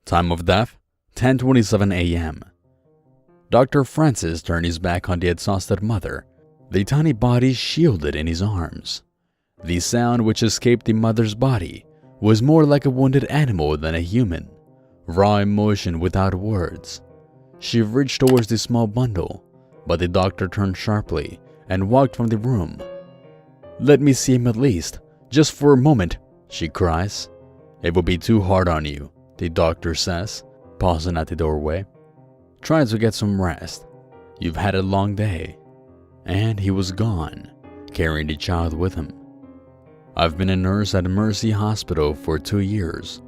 Time of death, 10:27 a.m. Dr. Francis turned his back on the exhausted mother, the tiny body shielded in his arms. The sound which escaped the mother's body was more like a wounded animal than a human, raw emotion without words. She reached towards the small bundle, but the doctor turned sharply and walked from the room. "Let me see him at least, just for a moment," she cries. "It will be too hard on you," the doctor says, pausing at the doorway. "Try to get some rest. You've had a long day." And he was gone, carrying the child with him. I've been a nurse at Mercy Hospital for 2 years.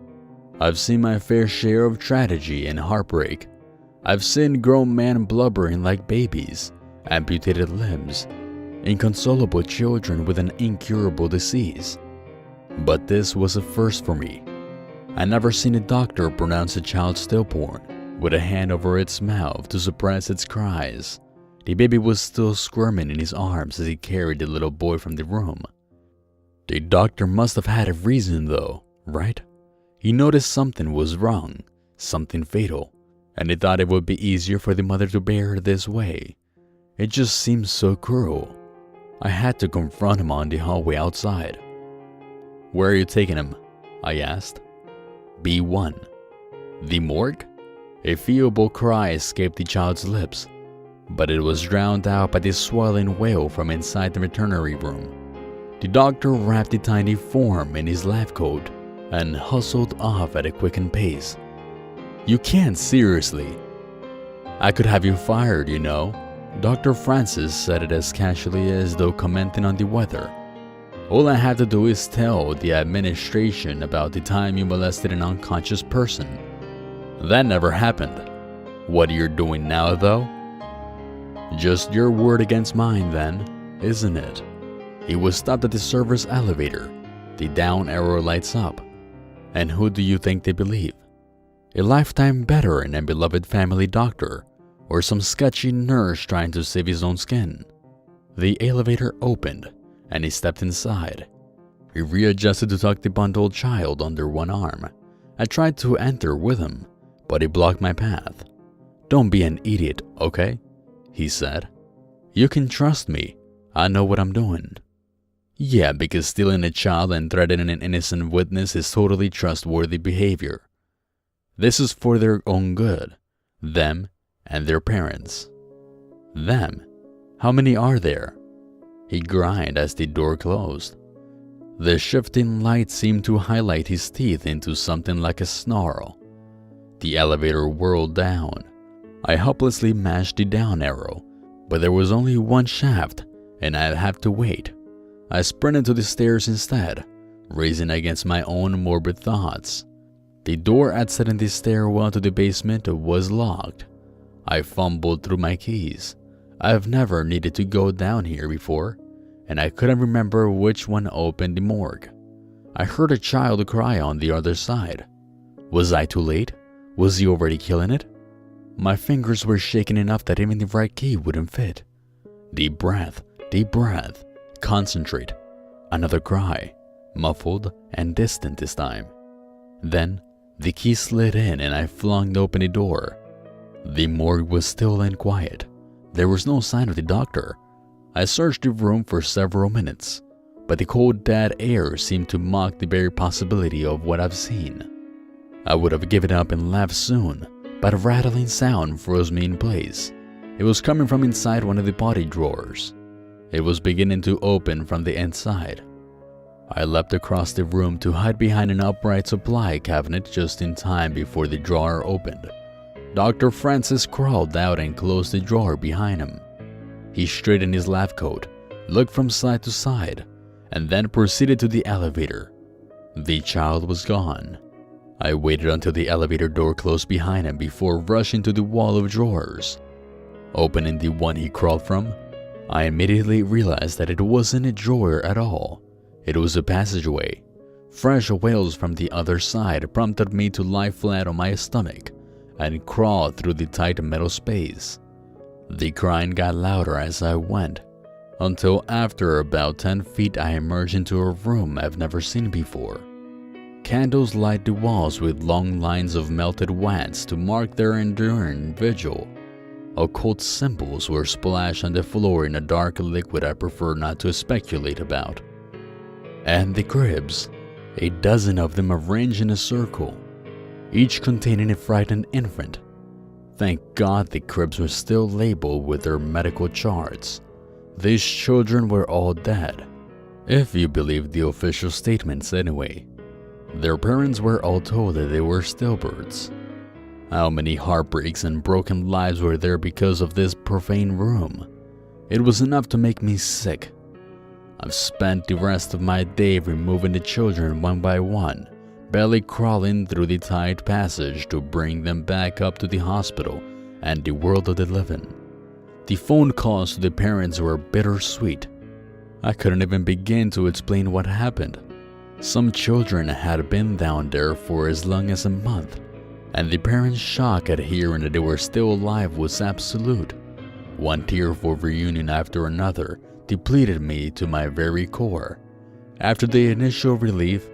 I've seen my fair share of tragedy and heartbreak. I've seen grown men blubbering like babies, amputated limbs, inconsolable children with an incurable disease. But this was a first for me. I never seen a doctor pronounce a child stillborn with a hand over its mouth to suppress its cries. The baby was still squirming in his arms as he carried the little boy from the room. The doctor must have had a reason though, right? He noticed something was wrong, something fatal, and he thought it would be easier for the mother to bear this way. It just seemed so cruel. I had to confront him on the hallway outside. "Where are you taking him?" I asked. "B1. "The morgue?" A feeble cry escaped the child's lips, but it was drowned out by the swelling wail from inside the veterinary room. The doctor wrapped the tiny form in his lab coat and hustled off at a quickened pace. "You can't seriously." "I could have you fired, you know." Dr. Francis said it as casually as though commenting on the weather. "All I have to do is tell the administration about the time you molested an unconscious person. That never happened. What you're doing now, though? Just your word against mine, then, isn't it?" He was stopped at the server's elevator. The down arrow lights up. And who do you think they believe? A lifetime veteran and beloved family doctor, or some sketchy nurse trying to save his own skin? The elevator opened, and he stepped inside. He readjusted to tuck the bundled child under one arm. I tried to enter with him, but he blocked my path. "Don't be an idiot, okay?" he said. "You can trust me. I know what I'm doing." Yeah, because stealing a child and threatening an innocent witness is totally trustworthy behavior. This is for their own good, them and their parents. Them? How many are there? He grinned as the door closed. The shifting light seemed to highlight his teeth into something like a snarl. The elevator whirled down. I helplessly mashed the down arrow, but there was only one shaft, and I'd have to wait. I sprinted to the stairs instead, racing against my own morbid thoughts. The door exiting the stairwell to the basement was locked. I fumbled through my keys. I've never needed to go down here before, and I couldn't remember which one opened the morgue. I heard a child cry on the other side. Was I too late? Was he already killing it? My fingers were shaking enough that even the right key wouldn't fit. Deep breath, concentrate. Another cry, muffled and distant this time. Then, the key slid in and I flung open the door. The morgue was still and quiet. There was no sign of the doctor. I searched the room for several minutes, but the cold dead air seemed to mock the very possibility of what I've seen. I would have given up and left soon, but a rattling sound froze me in place. It was coming from inside one of the body drawers. It was beginning to open from the inside. I leapt across the room to hide behind an upright supply cabinet just in time before the drawer opened. Dr. Francis crawled out and closed the drawer behind him. He straightened his lab coat, looked from side to side, and then proceeded to the elevator. The child was gone. I waited until the elevator door closed behind him before rushing to the wall of drawers. Opening the one he crawled from, I immediately realized that it wasn't a drawer at all. It was a passageway. Fresh wails from the other side prompted me to lie flat on my stomach and crawl through the tight metal space. The crying got louder as I went, until after about 10 feet I emerged into a room I've never seen before. Candles light the walls with long lines of melted wax to mark their enduring vigil. Occult symbols were splashed on the floor in a dark liquid I prefer not to speculate about. And the cribs, a dozen of them arranged in a circle, each containing a frightened infant. Thank God the cribs were still labeled with their medical charts. These children were all dead, if you believe the official statements anyway. Their parents were all told that they were stillbirths. How many heartbreaks and broken lives were there because of this profane room? It was enough to make me sick. I've spent the rest of my day removing the children one by one, barely crawling through the tight passage to bring them back up to the hospital and the world of the living. The phone calls to the parents were bittersweet. I couldn't even begin to explain what happened. Some children had been down there for as long as a month, and the parents' shock at hearing that they were still alive was absolute. One tearful reunion after another depleted me to my very core. After the initial relief,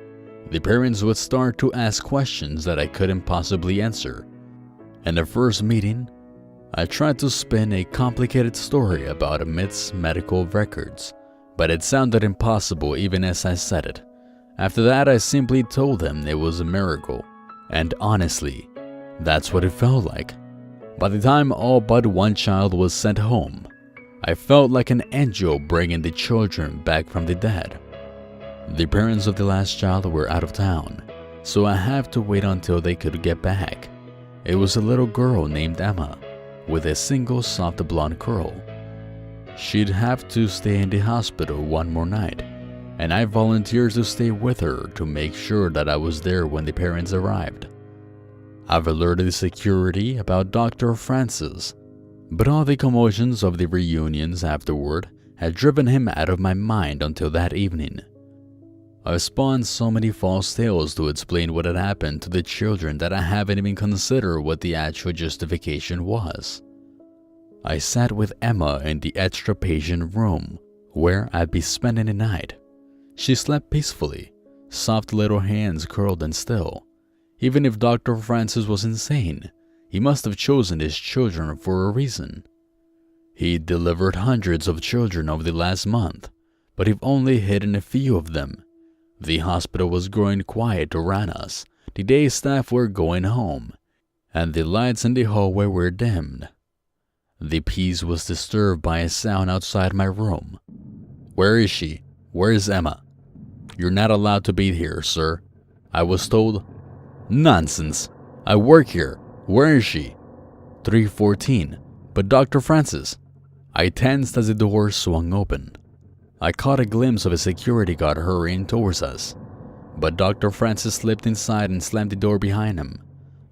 the parents would start to ask questions that I couldn't possibly answer. In the first meeting, I tried to spin a complicated story about Amit's medical records, but it sounded impossible even as I said it. After that, I simply told them it was a miracle, and honestly, that's what it felt like. By the time all but one child was sent home, I felt like an angel bringing the children back from the dead. The parents of the last child were out of town, so I had to wait until they could get back. It was a little girl named Emma, with a single soft blonde curl. She'd have to stay in the hospital one more night, and I volunteered to stay with her to make sure that I was there when the parents arrived. I've alerted the security about Dr. Francis, but all the commotions of the reunions afterward had driven him out of my mind until that evening. I've spun so many false tales to explain what had happened to the children that I haven't even considered what the actual justification was. I sat with Emma in the extra patient room, where I'd be spending the night. She slept peacefully, soft little hands curled and still. Even if Dr. Francis was insane, he must have chosen his children for a reason. He'd delivered hundreds of children over the last month, but he'd only hidden a few of them. The hospital was growing quiet around us, the day staff were going home, and the lights in the hallway were dimmed. The peace was disturbed by a sound outside my room. "Where is she? Where is Emma?" "You're not allowed to be here, sir," I was told. "Nonsense! I work here. Where is she?" 314. "But Dr. Francis." I tensed as the door swung open. I caught a glimpse of a security guard hurrying towards us, but Dr. Francis slipped inside and slammed the door behind him.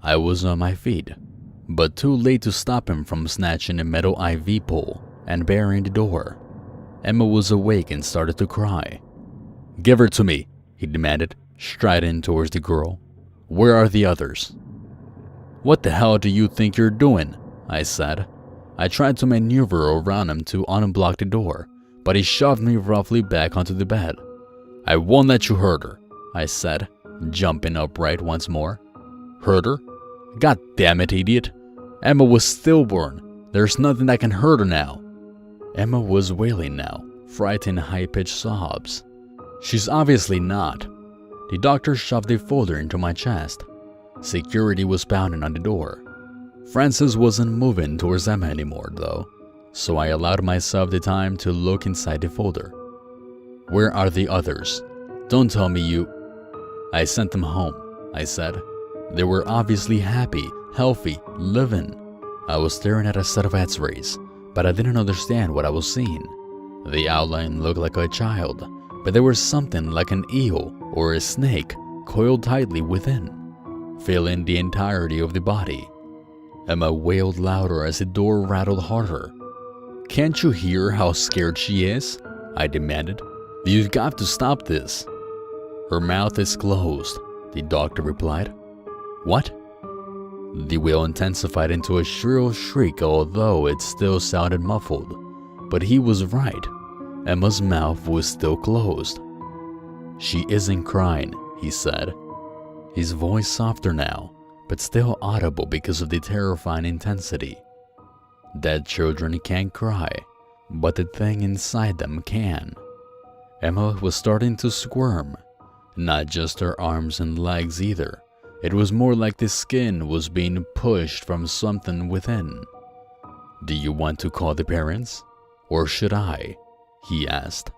I was on my feet, but too late to stop him from snatching a metal IV pole and barring the door. Emma was awake and started to cry. "Give her to me," he demanded, striding towards the girl. "Where are the others?" "What the hell do you think you're doing?" I said. I tried to maneuver around him to unblock the door, but he shoved me roughly back onto the bed. "I won't let you hurt her," I said, jumping upright once more. "Hurt her? God damn it, idiot! Emma was stillborn. There's nothing that can hurt her now." Emma was wailing now, frightened high-pitched sobs. "She's obviously not." The doctor shoved a folder into my chest. Security was pounding on the door. Francis wasn't moving towards Emma anymore, though, so I allowed myself the time to look inside the folder. "Where are the others? Don't tell me you—" "I sent them home," I said. "They were obviously happy, healthy, living." I was staring at a set of x-rays, but I didn't understand what I was seeing. The outline looked like a child, but there was something like an eel or a snake coiled tightly within, filling the entirety of the body. Emma wailed louder as the door rattled harder. "Can't you hear how scared she is?" I demanded. "You've got to stop this." "Her mouth is closed," the doctor replied. "What?" The wail intensified into a shrill shriek, although it still sounded muffled. But he was right. Emma's mouth was still closed. "She isn't crying," he said. his voice softer now, but still audible because of the terrifying intensity. Dead children can't cry, but the thing inside them can. Emma was starting to squirm, not just her arms and legs either. It was more like the skin was being pushed from something within. "Do you want to call the parents? Or should I?" he asked.